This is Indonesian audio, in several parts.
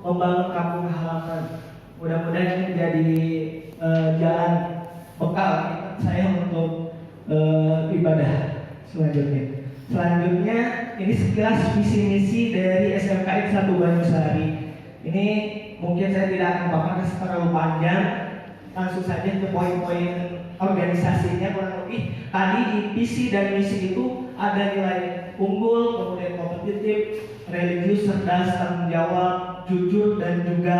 membangun kampung halaman. Mudah-mudahan ini jadi jalan bekal saya untuk ibadah selanjutnya. Selanjutnya ini sekilas visi misi dari SMKN 1 Banyusari. Ini mungkin saya tidak akan paparkan terlalu panjang, langsung saja ke poin-poin organisasinya. Kurang lebih tadi di visi dan misi itu ada nilai unggul, kemudian kompetitif, religius, cerdas, tanggung jawab, jujur, dan juga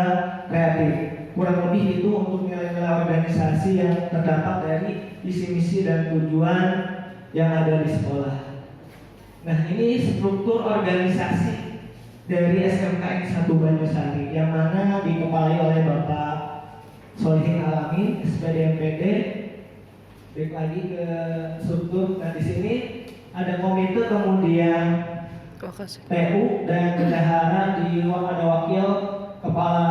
kreatif. Kurang lebih itu untuk nilai-nilai organisasi yang terdapat dari visi misi dan tujuan yang ada di sekolah. Nah, ini struktur organisasi dari SMKN 1 Banyusari yang mana dikepalai oleh Bapak Solihin Alamin, SPD MPD. Baik lagi ke struktur. Nah, di sini ada komite, kemudian PU dan bendahara, di luar ada wakil kepala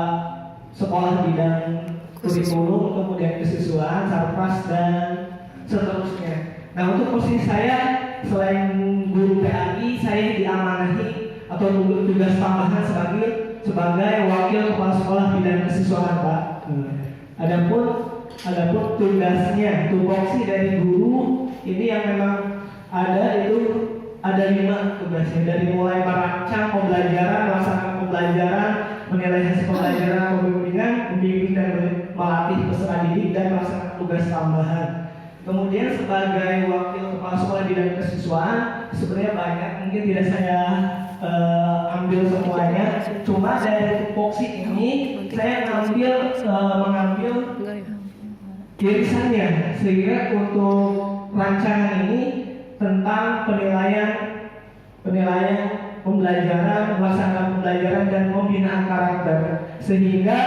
sekolah bidang kurikulum, kemudian kesiswaan, sarpras, dan seterusnya. Nah, untuk posisi saya selain guru PAI, saya diamanahi atau tugas tambahan sebagai wakil kepala sekolah bidang kesiswaan, Pak. Adapun tugasnya, tupoksi dari guru ini yang memang ada 5 tugasnya, dari mulai merancang pembelajaran, melaksanakan pembelajaran, menilai hasil pembelajaran, membimbing dan melatih peserta didik, dan melaksanakan tugas tambahan. Kemudian sebagai wakil kepala sekolah bidang kesiswaan sebenarnya banyak, mungkin tidak saya ambil semuanya. Cuma dari tupoksi ini saya mengambil irisannya, sehingga untuk rancangan ini tentang penilaian pembelajaran, melaksanakan pembelajaran, dan pembinaan karakter, sehingga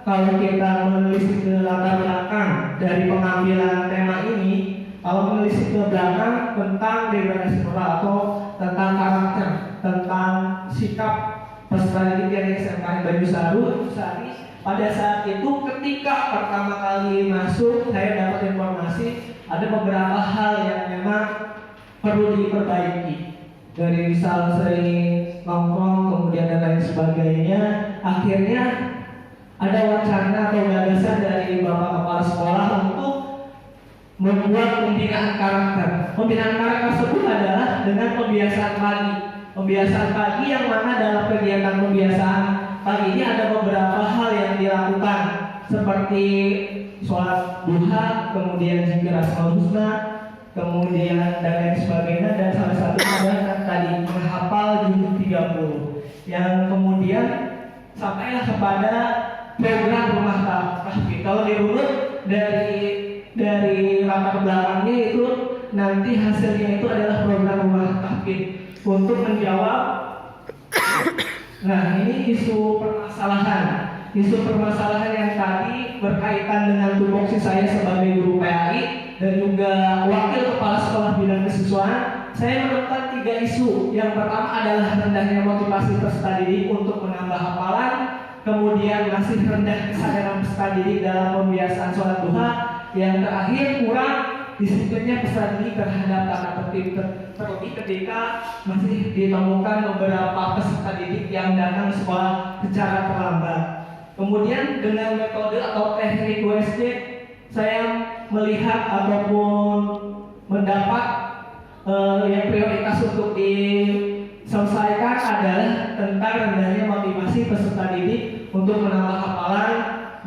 kalau kita menelisik ke latar belakang dari pengambilan tema ini, kalau menelisik ke belakang tentang degradasi moral atau tentang karakter, tentang sikap peserta didik yang SMKN Banyusari, pada saat itu ketika pertama kali masuk saya dapat informasi ada beberapa hal yang memang perlu diperbaiki. Dari misal sering nongkrong, kemudian dan lain sebagainya. Akhirnya ada wacana atau gagasan dari Bapak Kepala Sekolah untuk membuat pembinaan karakter. Pembinaan karakter tersebut adalah dengan pembiasaan pagi. Pembiasaan pagi yang mana dalam kegiatan pembiasaan pagi ini ada beberapa hal yang dilakukan, seperti sholat duha, kemudian zikir asmaul husna, kemudian dan lain sebagainya, dan salah satunya adalah tadi menghafal juz 30, yang kemudian sampailah kepada program rumah tahfidz. Kalau dirunut dari latar belakangnya itu nanti hasilnya itu adalah program rumah tahfidz untuk menjawab. Nah, ini isu permasalahan yang tadi berkaitan dengan tupoksi saya sebagai guru PAI dan juga wakil kepala sekolah bidang kesiswaan. Saya menemukan 3 isu. Yang pertama adalah rendahnya motivasi peserta didik untuk menambah hafalan, kemudian masih rendah kesadaran peserta didik dalam pembiasaan sholat duha, yang terakhir kurang disiplinnya peserta didik terhadap tata tertib, terlebih ketika masih ditemukan beberapa peserta didik yang datang sekolah secara terlambat. Kemudian dengan metode atau teknik USD saya melihat ataupun mendapat yang prioritas untuk diselesaikan adalah tentang rendahnya motivasi peserta didik untuk menambah hafalan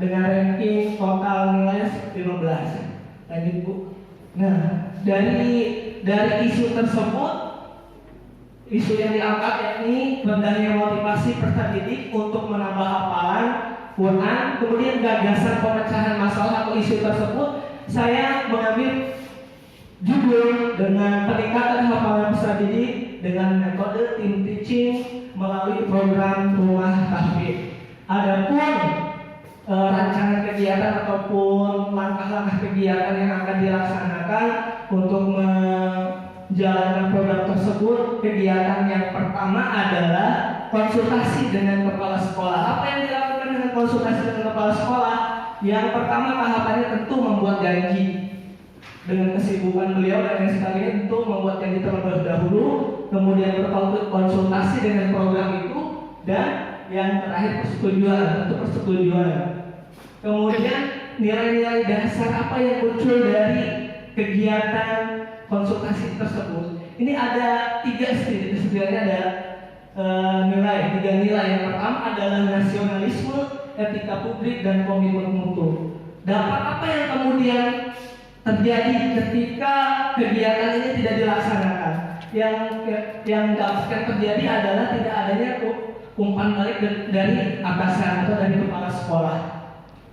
dengan ranking total nilai 15. Lanjut, Bu. Nah, dari isu tersebut, isu yang diangkat yakni rendahnya motivasi peserta didik untuk menambah hafalan Quran, kemudian gagasan pemecahan masalah atau isu tersebut, saya mengambil judul dengan peningkatan hafalan peserta didik dengan metode team teaching melalui program rumah tahfidz. Adapun rancangan kegiatan ataupun langkah-langkah kegiatan yang akan dilaksanakan untuk menjalankan program tersebut, kegiatan yang pertama adalah konsultasi dengan kepala sekolah. Apa yang dilakukan dengan konsultasi dengan kepala sekolah? Yang pertama tahapannya tentu membuat janji. Dengan kesibukan beliau dan yang sebagainya tentu membuat janji terlebih dahulu, kemudian berkonsultasi dengan program itu, Dan yang terakhir persetujuan, untuk persetujuan. Kemudian nilai-nilai dasar apa yang muncul dari kegiatan konsultasi tersebut. Ini ada setidaknya ada tiga nilai. Yang pertama adalah nasionalisme, etika publik, dan komitmen mutu. Dampak apa yang kemudian terjadi ketika kegiatan ini tidak dilaksanakan? Yang dapat terjadi adalah tidak adanya umpan balik dari atasan atau dari kepala sekolah.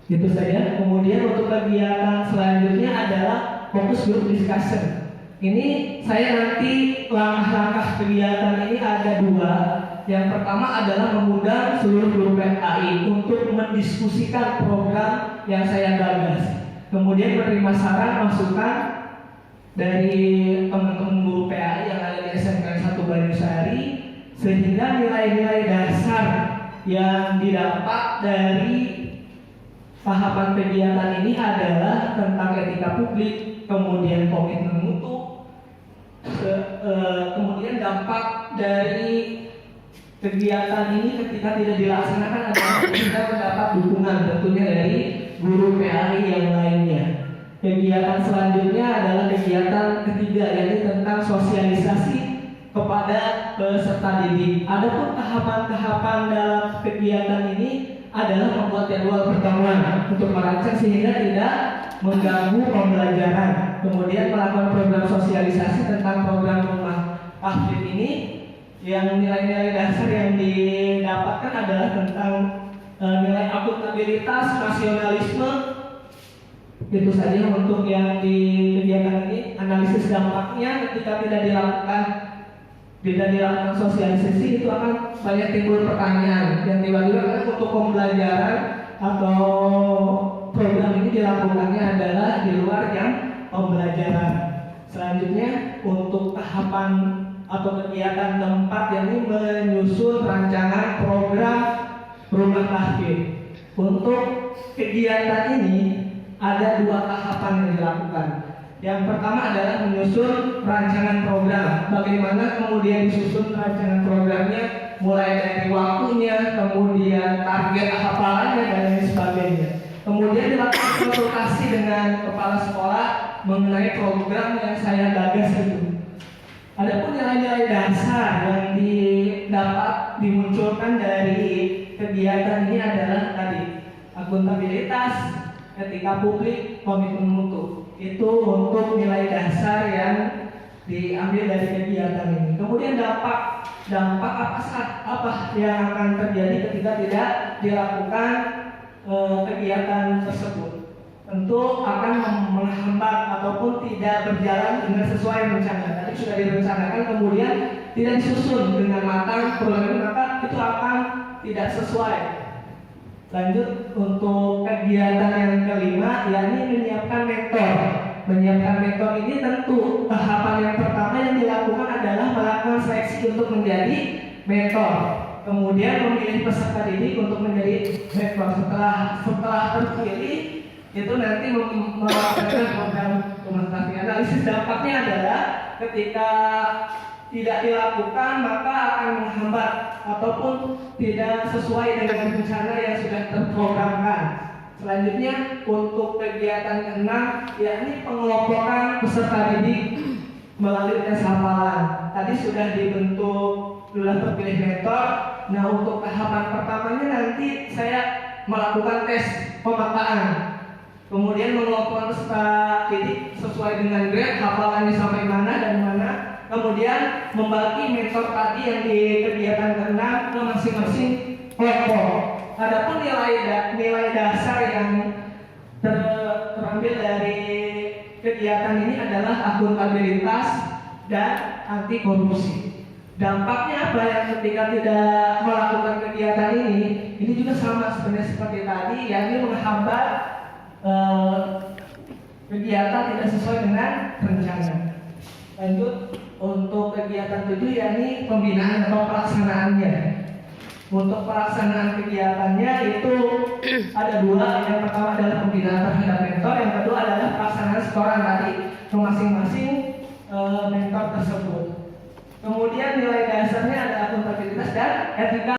Itu saja. Kemudian untuk kegiatan selanjutnya adalah fokus group discussion. Ini saya nanti langkah-langkah kegiatan ini ada dua. Yang pertama adalah mengundang seluruh guru PAI untuk mendiskusikan program yang saya gagas. Kemudian menerima saran masukan dari teman-teman guru PAI yang ada di SMK 1 Banyusari, sehingga nilai-nilai dasar yang didapat dari tahapan kegiatan ini adalah tentang etika publik, kemudian komitmen mutu, kemudian dampak dari kegiatan ini ketika tidak dilaksanakan adalah kita mendapat dukungan tentunya dari guru PAI yang lainnya. Kegiatan selanjutnya adalah kegiatan ketiga, yaitu tentang sosialisasi kepada peserta didik. Adapun tahapan-tahapan dalam kegiatan ini adalah membuat jadwal pertemuan untuk merancang sehingga tidak mengganggu pembelajaran. Kemudian melakukan program sosialisasi tentang program rumah tahfidz ini, yang nilai-nilai dasar yang didapatkan adalah tentang nilai akuntabilitas, nasionalisme. Itu saja untuk yang di kegiatan ini. Analisis dampaknya ketika tidak dilakukan sosialisasi itu akan banyak timbul pertanyaan yang tiba-tiba kan untuk pembelajaran atau program ini dilakukannya adalah di luar jam pembelajaran. Selanjutnya untuk tahapan atau kegiatan keempat, yakni menyusun rancangan program rumah tahfidz. Untuk kegiatan ini ada dua tahapan yang dilakukan. Yang pertama adalah menyusun rancangan program. Bagaimana kemudian disusun rancangan programnya, mulai dari waktunya, kemudian target hafalannya, dan lain sebagainya. Kemudian dilakukan konsultasi dengan kepala sekolah mengenai program yang saya gagas itu. Adapun nilai-nilai dasar yang dimunculkan dari kegiatan ini adalah tadi akuntabilitas, etika publik, komitmen mutu. Itu untuk nilai dasar yang diambil dari kegiatan ini. Kemudian dampak apa yang akan terjadi ketika tidak dilakukan kegiatan tersebut? Tentu akan menghambat ataupun tidak berjalan dengan sesuai rencana. Tadi sudah direncanakan kemudian tidak disusun dengan matang program, maka itu akan tidak sesuai. Lanjut untuk kegiatan yang kelima, yakni menyiapkan mentor. Menyiapkan mentor ini tentu tahapan yang pertama yang dilakukan adalah melakukan seleksi untuk menjadi mentor. Kemudian memilih peserta didik untuk menjadi mentor. Setelah terpilih, itu nanti melakukan program rumah tahfidz. Analisis dampaknya adalah ketika tidak dilakukan maka akan menghambat ataupun tidak sesuai dengan rencana yang sudah terprogramkan. Selanjutnya untuk kegiatan keenam, yakni pengelompokan peserta didik melalui tes hafalan. Tadi sudah terpilih mentor. Nah, untuk tahapan pertamanya nanti saya melakukan tes pemetaan. Kemudian mengelompokkan peserta didik sesuai dengan grade, hafalannya sampai mana dan mana. Kemudian membagi mentor tadi yang di kegiatan keenam ke masing-masing kelompok. Adapun nilai dasar yang terambil dari kegiatan ini adalah akuntabilitas dan anti korupsi. Dampaknya apa yang ketika tidak melakukan kegiatan ini juga sama sebenarnya seperti tadi, yakni menghambat kegiatan tidak sesuai dengan rencana. Lanjut untuk kegiatan 7, yakni pembinaan atau pelaksanaannya. Untuk pelaksanaan kegiatannya itu ada dua. Yang pertama adalah pembinaan terhadap mentor, yang kedua adalah pelaksanaan setoran tadi ke masing-masing mentor tersebut. Kemudian nilai dasarnya ada akuntabilitas dan etika